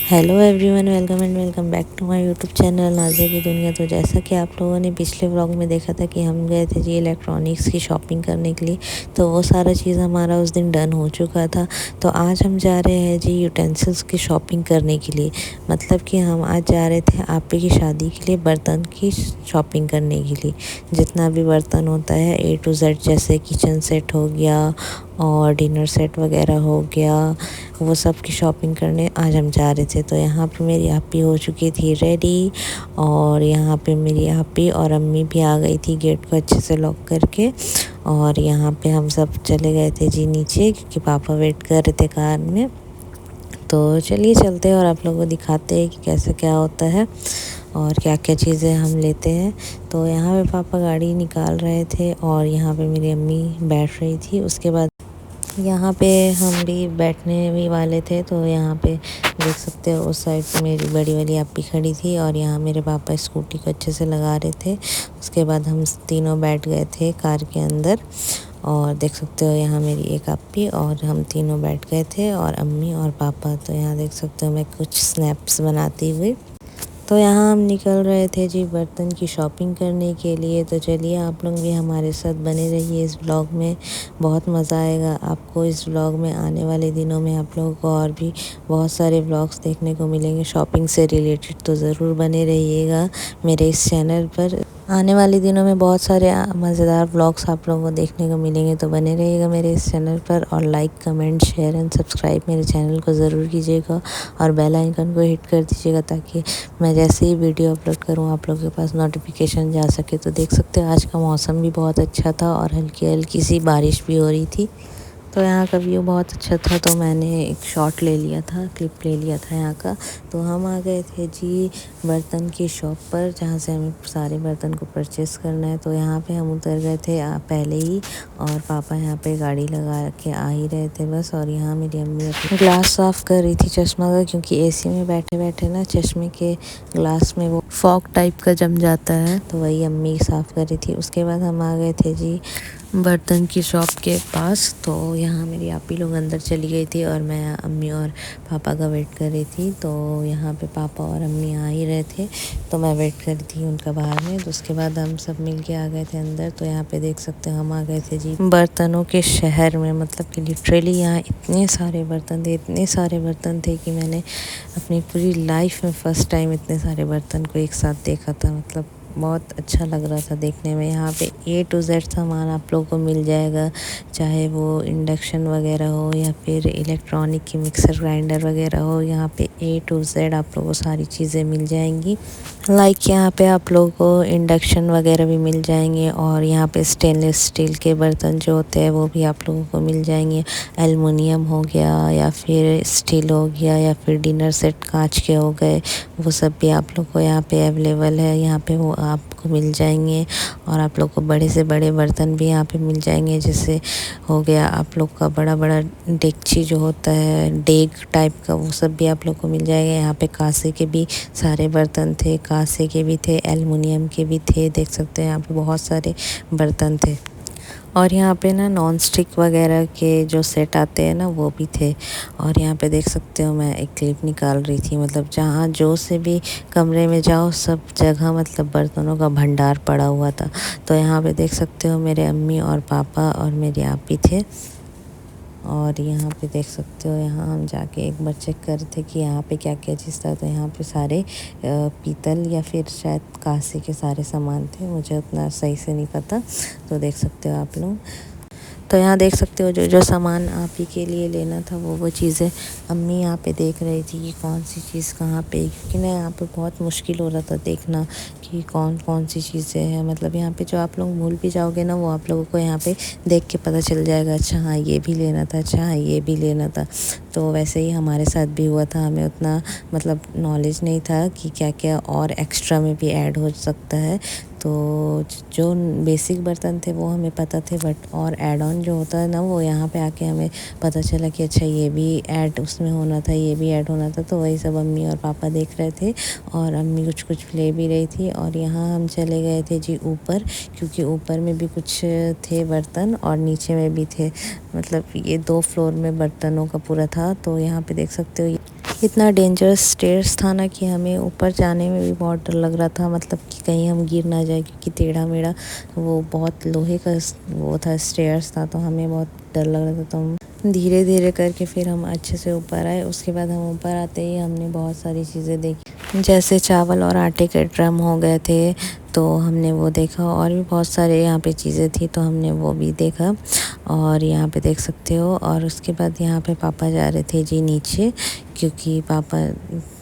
Hello everyone, welcome and welcome back to my YouTube channel Nazia की दुनिया। तो जैसा कि आप लोगों ने पिछले व्लॉग में देखा था कि हम गए थे जी इलेक्ट्रॉनिक्स की शॉपिंग करने के लिए, तो वो सारा चीज़ हमारा उस दिन डन हो चुका था। तो आज हम जा रहे हैं जी यूटेंसिल्स की शॉपिंग करने के लिए। मतलब कि हम आज जा रहे थे आपी की शादी के लिए बर्तन की शॉपिंग करने के लिए। जितना भी बर्तन होता है A to Z, जैसे किचन सेट हो गया और डिनर सेट वगैरह हो गया, वो सब की शॉपिंग करने आज हम जा रहे थे। तो यहाँ पे मेरी आपी हो चुकी थी रेडी, और यहाँ पे मेरी आपी और अम्मी भी आ गई थी गेट को अच्छे से लॉक करके। और यहाँ पे हम सब चले गए थे जी नीचे, क्योंकि पापा वेट कर रहे थे कार में। तो चलिए चलते हैं और आप लोगों को दिखाते हैं कि कैसे क्या होता है और क्या क्या चीज़ें हम लेते हैं। तो यहाँ पे पापा गाड़ी निकाल रहे थे और यहाँ पे मेरी अम्मी बैठ रही थी। उसके बाद यहाँ पे हम भी बैठने भी वाले थे। तो यहाँ पे देख सकते हो उस साइड पे मेरी बड़ी वाली आपी खड़ी थी और यहाँ मेरे पापा स्कूटी को अच्छे से लगा रहे थे। उसके बाद हम तीनों बैठ गए थे कार के अंदर, और देख सकते हो यहाँ मेरी एक आपी और हम तीनों बैठ गए थे, और अम्मी और पापा। तो यहाँ देख सकते हो मैं कुछ स्नैप्स बनाती हुई। तो यहाँ हम निकल रहे थे जी बर्तन की शॉपिंग करने के लिए। तो चलिए आप लोग भी हमारे साथ बने रहिए इस व्लॉग में, बहुत मज़ा आएगा आपको इस व्लॉग में। आने वाले दिनों में आप लोगों को और भी बहुत सारे व्लॉग्स देखने को मिलेंगे शॉपिंग से रिलेटेड। तो ज़रूर बने रहिएगा मेरे इस चैनल पर। आने वाले दिनों में बहुत सारे मज़ेदार व्लॉग्स आप लोगों को देखने को मिलेंगे। तो बने रहिएगा मेरे इस चैनल पर, और like comment share and subscribe मेरे चैनल को ज़रूर कीजिएगा, और बेल आइकन को हिट कर दीजिएगा ताकि मैं जैसे ही वीडियो अपलोड करूँ आप लोगों के पास नोटिफिकेशन जा सके। तो देख सकते हो आज का मौसम भी बहुत अच्छा था और हल्की हल्की सी बारिश भी हो रही थी। तो यहाँ का व्यू बहुत अच्छा था, तो मैंने एक शॉट ले लिया था, क्लिप ले लिया था यहाँ का। तो हम आ गए थे जी बर्तन की शॉप पर, जहाँ से हमें सारे बर्तन को परचेस करना है। तो यहाँ पे हम उतर गए थे पहले ही, और पापा यहाँ पे गाड़ी लगा के आ ही रहे थे बस। और यहाँ मेरी अम्मी अपनी ग्लास साफ़ कर रही थी चश्मा का, क्योंकि एसी में बैठे बैठे ना चश्मे के ग्लास में वो फॉग टाइप का जम जाता है, तो वही अम्मी साफ़ कर रही थी। उसके बाद हम आ गए थे जी बर्तन की शॉप के पास। तो यहाँ मेरी आपी लोग अंदर चली गई थी और मैं अम्मी और पापा का वेट कर रही थी। तो यहाँ पे पापा और अम्मी आ ही रहे थे, तो मैं वेट कर रही थी उनका बाहर में। तो उसके बाद हम सब मिलके आ गए थे अंदर। तो यहाँ पे देख सकते हो हम आ गए थे जी बर्तनों के शहर में। मतलब कि लिटरली यहाँ इतने सारे बर्तन थे, इतने सारे बर्तन थे कि मैंने अपनी पूरी लाइफ में फ़र्स्ट टाइम इतने सारे बर्तन को एक साथ देखा था। मतलब बहुत अच्छा लग रहा था देखने में। यहाँ पे A to Z सामान आप लोगों को मिल जाएगा, चाहे वो इंडक्शन वगैरह हो या फिर इलेक्ट्रॉनिक की मिक्सर ग्राइंडर वगैरह हो। यहाँ पे A to Z आप लोगों को सारी चीज़ें मिल जाएंगी। लाइक यहाँ पे आप लोगों को इंडक्शन वगैरह भी मिल जाएंगे, और यहाँ पे स्टेनलेस स्टील के बर्तन जो होते हैं वो भी आप लोगों को मिल जाएंगे। एलुमिनियम हो गया या फिर स्टील हो गया या फिर डिनर सेट कांच के हो गए, वो सब भी आप लोग को यहाँ पे अवेलेबल है। यहाँ पे वो आपको मिल जाएंगे। और आप लोग को बड़े से बड़े बर्तन भी यहाँ पे मिल जाएंगे, जैसे हो गया आप लोग का बड़ा बड़ा डेगची जो होता है डेग टाइप का, वो सब भी आप लोग को मिल जाएगा। यहाँ पे कांसे के भी सारे बर्तन थे, कांसे के भी थे, एल्युमिनियम के भी थे। देख सकते हैं यहाँ पे बहुत सारे बर्तन थे। और यहाँ पे ना नॉन स्टिक वगैरह के जो सेट आते हैं ना वो भी थे। और यहाँ पे देख सकते हो मैं एक क्लिप निकाल रही थी। मतलब जहाँ जो से भी कमरे में जाओ सब जगह मतलब बर्तनों का भंडार पड़ा हुआ था। तो यहाँ पे देख सकते हो मेरे अम्मी और पापा और मेरे आप ही थे। और यहाँ पे देख सकते हो यहाँ हम जाके एक बार चेक कर रहे थे कि यहाँ पे क्या क्या चीज़ था। तो यहाँ पे सारे पीतल या फिर शायद कांसे के सारे सामान थे, मुझे उतना सही से नहीं पता। तो देख सकते हो आप लोग। तो यहाँ देख सकते हो जो जो सामान आप ही के लिए लेना था वो चीज़ें अम्मी यहाँ पे देख रही थी कि कौन सी चीज़ कहाँ पे, क्योंकि ना यहाँ पे बहुत मुश्किल हो रहा था देखना कि कौन कौन सी चीज़ें हैं। मतलब यहाँ पे जो आप लोग भूल भी जाओगे ना वो आप लोगों को यहाँ पे देख के पता चल जाएगा, अच्छा हाँ ये भी लेना था, अच्छा हाँ ये भी लेना था। तो वैसे ही हमारे साथ भी हुआ था, हमें उतना मतलब नॉलेज नहीं था कि क्या क्या और एक्स्ट्रा में भी ऐड हो सकता है। तो जो बेसिक बर्तन थे वो हमें पता थे, बट और ऐड ऑन जो होता है ना वो यहाँ पे आके हमें पता चला कि अच्छा ये भी ऐड उसमें होना था, ये भी ऐड होना था। तो वही सब अम्मी और पापा देख रहे थे, और अम्मी कुछ कुछ ले भी रही थी। और यहाँ हम चले गए थे जी ऊपर, क्योंकि ऊपर में भी कुछ थे बर्तन और नीचे में भी थे। मतलब ये 2 फ्लोर में बर्तनों का पूरा था। तो यहाँ पे देख सकते हो इतना डेंजरस स्टेयर्स था ना कि हमें ऊपर जाने में भी बहुत डर लग रहा था, मतलब कि कहीं हम गिर ना जाए, क्योंकि टेढ़ा मेढ़ा वो बहुत लोहे का वो था, स्टेयर्स था, तो हमें बहुत डर लग रहा था। तो हम धीरे धीरे करके फिर हम अच्छे से ऊपर आए। उसके बाद हम ऊपर आते ही हमने बहुत सारी चीज़ें देखी, जैसे चावल और आटे के ड्रम हो गए थे, तो हमने वो देखा। और भी बहुत सारे यहाँ पे चीज़ें थी, तो हमने वो भी देखा, और यहाँ पे देख सकते हो। और उसके बाद यहाँ पे पापा जा रहे थे जी नीचे, क्योंकि पापा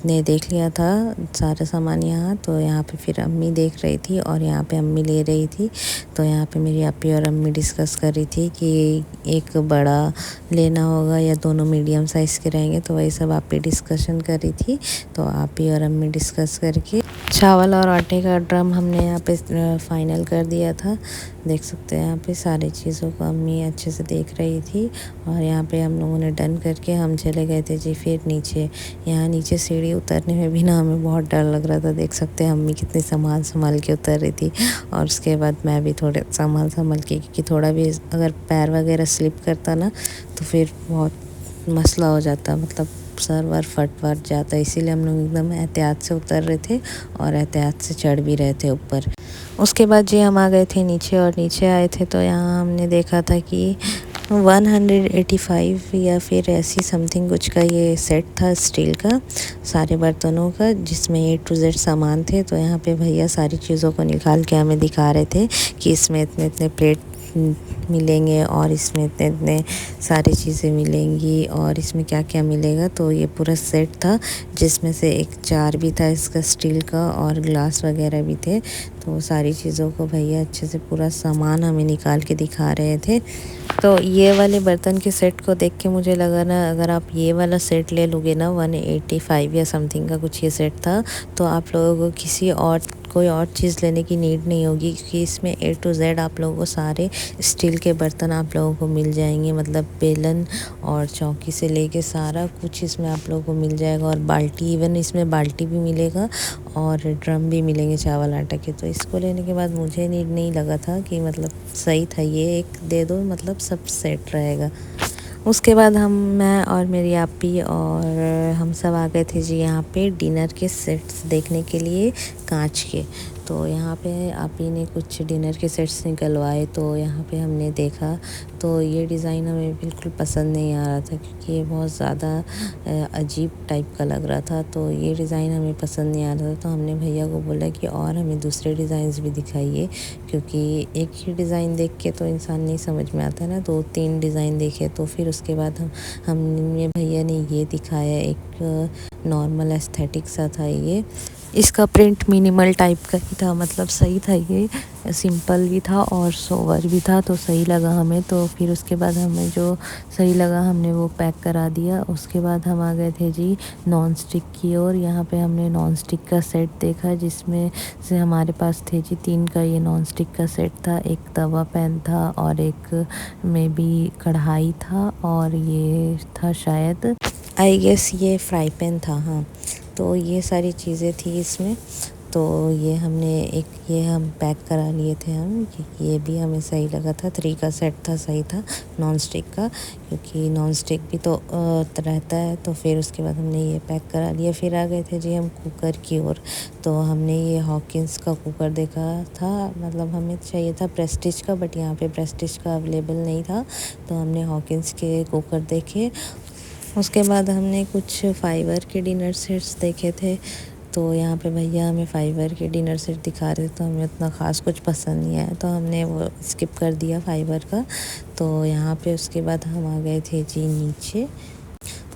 ने देख लिया था सारा सामान यहाँ। तो यहाँ पे फिर अम्मी देख रही थी और यहाँ पे अम्मी ले रही थी। तो यहाँ पे मेरी आपी और अम्मी डिस्कस कर रही थी कि एक बड़ा लेना होगा या दोनों मीडियम साइज़ के रहेंगे, तो वही सब आपी डिस्कशन कर रही थी। तो आपी और अम्मी डिस्कस करके चावल और आटे का ड्रम हमने यहाँ पे फाइनल कर दिया था। देख सकते हैं यहाँ पे सारी चीज़ों को अम्मी अच्छे से देख रही थी। और यहाँ पे हम लोगों ने डन करके हम चले गए थे जी फिर नीचे। यहाँ नीचे सीढ़ी उतरने में भी ना हमें बहुत डर लग रहा था। देख सकते हैं अम्मी कितनी संभाल के उतर रही थी, और उसके बाद मैं भी थोड़े संभाल के, क्योंकि थोड़ा भी अगर पैर वगैरह स्लिप करता ना तो फिर बहुत मसला हो जाता, मतलब सर वर फट जाता। इसीलिए हम लोग एकदम एहतियात से उतर रहे थे और एहतियात से चढ़ भी रहे थे ऊपर। उसके बाद जी हम आ गए थे नीचे, और नीचे आए थे तो यहाँ हमने देखा था कि 185 या फिर ऐसी समथिंग कुछ का ये सेट था स्टील का, सारे बर्तनों का, जिसमें A to Z सामान थे। तो यहाँ पे भैया सारी चीज़ों को निकाल के हमें दिखा रहे थे कि इसमें इतने इतने प्लेट मिलेंगे, और इसमें इतने इतने सारी चीज़ें मिलेंगी, और इसमें क्या क्या मिलेगा। तो ये पूरा सेट था, जिसमें से एक जार भी था इसका स्टील का, और ग्लास वगैरह भी थे। तो सारी चीज़ों को भैया अच्छे से पूरा सामान हमें निकाल के दिखा रहे थे। तो ये वाले बर्तन के सेट को देख के मुझे लगा ना, अगर आप ये वाला सेट ले लोगे ना 185 या समथिंग का कुछ ये सेट था, तो आप लोगों को किसी और कोई और चीज़ लेने की नीड नहीं होगी, क्योंकि इसमें A to Z आप लोगों को सारे स्टील के बर्तन आप लोगों को मिल जाएंगे। मतलब बेलन और चौकी से लेके सारा कुछ इसमें आप लोगों को मिल जाएगा, और बाल्टी, इवन इसमें बाल्टी भी मिलेगा और ड्रम भी मिलेंगे चावल आटा के। तो इसको लेने के बाद मुझे नीड नहीं लगा था कि मतलब सही था, ये एक दे दो मतलब सब सेट रहेगा। उसके बाद मैं और मेरी आपी और हम सब आ गए थे जी यहाँ पे डिनर के सेट्स देखने के लिए, कांच के। तो यहाँ पे आपी ने कुछ डिनर के सेट्स निकलवाए, तो यहाँ पे हमने देखा, तो ये डिज़ाइन हमें बिल्कुल पसंद नहीं आ रहा था, क्योंकि ये बहुत ज़्यादा अजीब टाइप का लग रहा था। तो ये डिज़ाइन हमें पसंद नहीं आ रहा था, तो हमने भैया को बोला कि और हमें दूसरे डिज़ाइंस भी दिखाइए, क्योंकि एक ही डिज़ाइन देख के तो इंसान नहीं समझ में आता है ना, 2-3 डिज़ाइन देखे। तो फिर उसके बाद हमने भैया ने ये दिखाया, एक नॉर्मल एस्थेटिक सा था ये। इसका प्रिंट मिनिमल टाइप का ही था, मतलब सही था, ये सिंपल भी था और सोवर भी था, तो सही लगा हमें। तो फिर उसके बाद हमें जो सही लगा हमने वो पैक करा दिया। उसके बाद हम आ गए थे जी नॉन स्टिक की ओर। यहाँ पे हमने नॉन स्टिक का सेट देखा, जिसमें से हमारे पास थे जी 3 का ये नॉन स्टिक का सेट था। एक तवा पैन था, और एक में भी कढ़ाई था, और ये था शायद आई गेस ये फ्राई पैन था, हाँ। तो ये सारी चीज़ें थी इसमें। तो ये हम पैक करा लिए थे हम, क्योंकि ये भी हमें सही लगा था। 3 का सेट था, सही था नॉन स्टिक का, क्योंकि नॉन स्टिक भी तो रहता है। तो फिर उसके बाद हमने ये पैक करा लिया। फिर आ गए थे जी हम कुकर की ओर। तो हमने ये हॉकिंस का कुकर देखा था, मतलब हमें चाहिए था प्रेस्टीज का, बट यहाँ पे प्रेस्टीज का अवेलेबल नहीं था, तो हमने हॉकिंस के कुकर देखे। उसके बाद हमने कुछ फाइबर के डिनर सेट्स देखे थे। तो यहाँ पे भैया हमें फाइबर के डिनर सेट दिखा रहे थे, तो हमें उतना ख़ास कुछ पसंद नहीं आया, तो हमने वो स्किप कर दिया फाइबर का। तो यहाँ पे उसके बाद हम आ गए थे जी नीचे।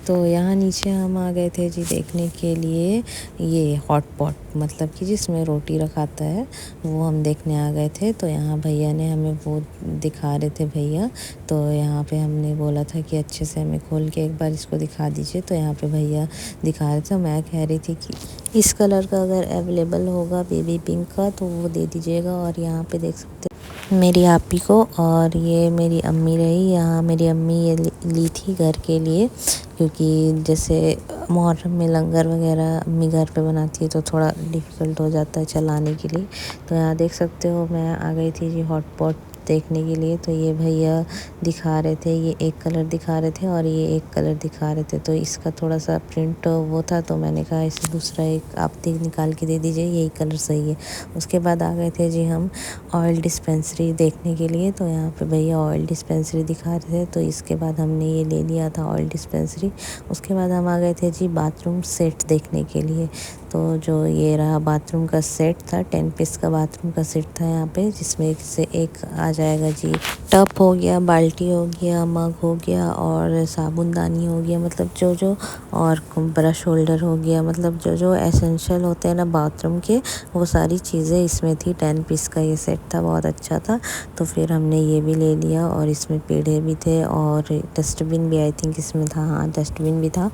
तो यहाँ नीचे हम आ गए थे जी देखने के लिए ये हॉट पॉट, मतलब कि जिसमें रोटी रखाता है, वो हम देखने आ गए थे। तो यहाँ भैया ने हमें वो दिखा रहे थे भैया। तो यहाँ पे हमने बोला था कि अच्छे से हमें खोल के एक बार इसको दिखा दीजिए। तो यहाँ पे भैया दिखा रहे थे। मैं कह रही थी कि इस कलर का अगर अवेलेबल होगा बेबी पिंक का तो वो दे दीजिएगा। और यहाँ पे देख सकते मेरी आपी को, और ये मेरी अम्मी रही। यहाँ मेरी अम्मी ये ली थी घर के लिए, क्योंकि जैसे मुहर्रम में लंगर वगैरह अम्मी घर पे बनाती है, तो थोड़ा डिफ़िकल्ट हो जाता है चलाने के लिए। तो यहाँ देख सकते हो मैं आ गई थी जी हॉट पॉट देखने के लिए। तो ये भैया दिखा रहे थे, ये एक कलर दिखा रहे थे और ये एक कलर दिखा रहे थे। तो इसका थोड़ा सा प्रिंट वो था, तो मैंने कहा इसे दूसरा एक आप निकाल के दे दीजिए, यही कलर सही है। उसके बाद आ गए थे जी हम ऑयल डिस्पेंसरी देखने के लिए। तो यहाँ पे भैया ऑयल डिस्पेंसरी दिखा रहे थे, तो इसके बाद हमने ये ले लिया था ऑयल डिस्पेंसरी। उसके बाद हम आ गए थे जी बाथरूम सेट देखने के लिए। तो जो ये रहा बाथरूम का सेट था, 10 पीस का बाथरूम का सेट था यहाँ पे, जिसमें एक से एक आ जाएगा जी। टब हो गया, बाल्टी हो गया, मग हो गया और साबुनदानी हो गया, मतलब जो जो, और ब्रश होल्डर हो गया, मतलब जो जो एसेंशियल होते हैं ना बाथरूम के, वो सारी चीज़ें इसमें थी। 10 पीस का ये सेट था, बहुत अच्छा था। तो फिर हमने ये भी ले लिया और इसमें पेड़े भी थे और डस्टबिन भी आई थिंक इसमें था, हाँ डस्टबिन भी था।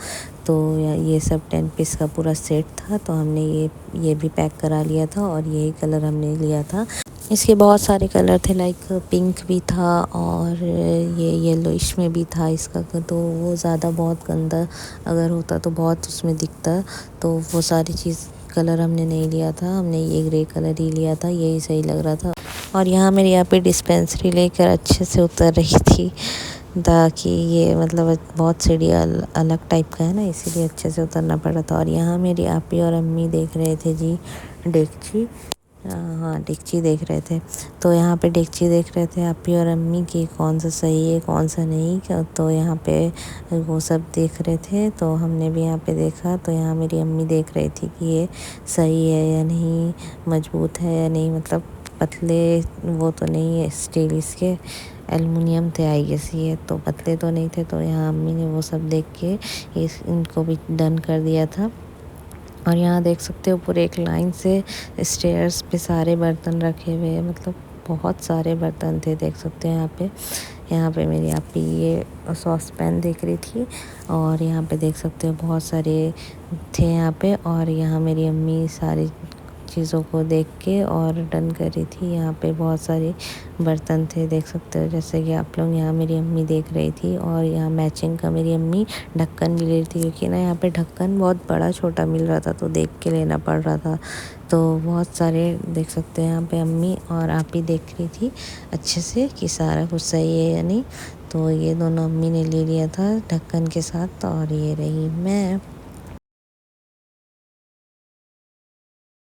तो ये सब 10 पीस का पूरा सेट था। तो हमने ये भी पैक करा लिया था और यही कलर हमने लिया था। इसके बहुत सारे कलर थे, लाइक पिंक भी था और ये येलोइश में भी था इसका। तो वो ज़्यादा बहुत गंदा अगर होता तो बहुत उसमें दिखता, तो वो सारी चीज़ कलर हमने नहीं लिया था। हमने ये ग्रे कलर ही लिया था, यही सही लग रहा था। और यहाँ मेरे यहाँ पे डिस्पेंसरी लेकर अच्छे से उतर रही थी, ताकि ये मतलब बहुत सीढ़ी अलग टाइप का है ना, इसीलिए अच्छे से उतरना पड़ा था। और यहाँ मेरी आपी और अम्मी देख रहे थे जी डेगची, हाँ डेगची देख रहे थे। तो यहाँ पे डेगची देख रहे थे आपी और अम्मी की, कौन सा सही है कौन सा नहीं। तो यहाँ पे वो सब देख रहे थे, तो हमने भी यहाँ पे देखा। तो यहाँ मेरी अम्मी देख रही थी कि ये सही है या नहीं, मजबूत है या नहीं, मतलब पतले वो तो नहीं है, स्टील इसके एलुमिनियम थे आई गेस, ये तो पतले तो नहीं थे। तो यहाँ अम्मी ने वो सब देख के इनको भी डन कर दिया था। और यहाँ देख सकते हो पूरे एक लाइन से स्टेयर्स पे सारे बर्तन रखे हुए हैं, मतलब बहुत सारे बर्तन थे, देख सकते हैं यहाँ पे। यहाँ पे मेरी आपी ये सॉस पैन देख रही थी और यहाँ पे देख सकते हो बहुत सारे थे यहाँ पे। और यहाँ मेरी अम्मी सारी चीज़ों को देख के और डन कर रही थी। यहाँ पे बहुत सारे बर्तन थे, देख सकते हो जैसे कि आप लोग। यहाँ मेरी अम्मी देख रही थी और यहाँ मैचिंग का मेरी अम्मी ढक्कन भी ले रही थी, क्योंकि ना यहाँ पे ढक्कन बहुत बड़ा छोटा मिल रहा था, तो देख के लेना पड़ रहा था। तो बहुत सारे देख सकते हैं यहाँ पे अम्मी और आप ही देख रही थी अच्छे से कि सारा कुछ सही है या नहीं। तो ये दोनों अम्मी ने ले लिया था ढक्कन के साथ, और ये रही मैं।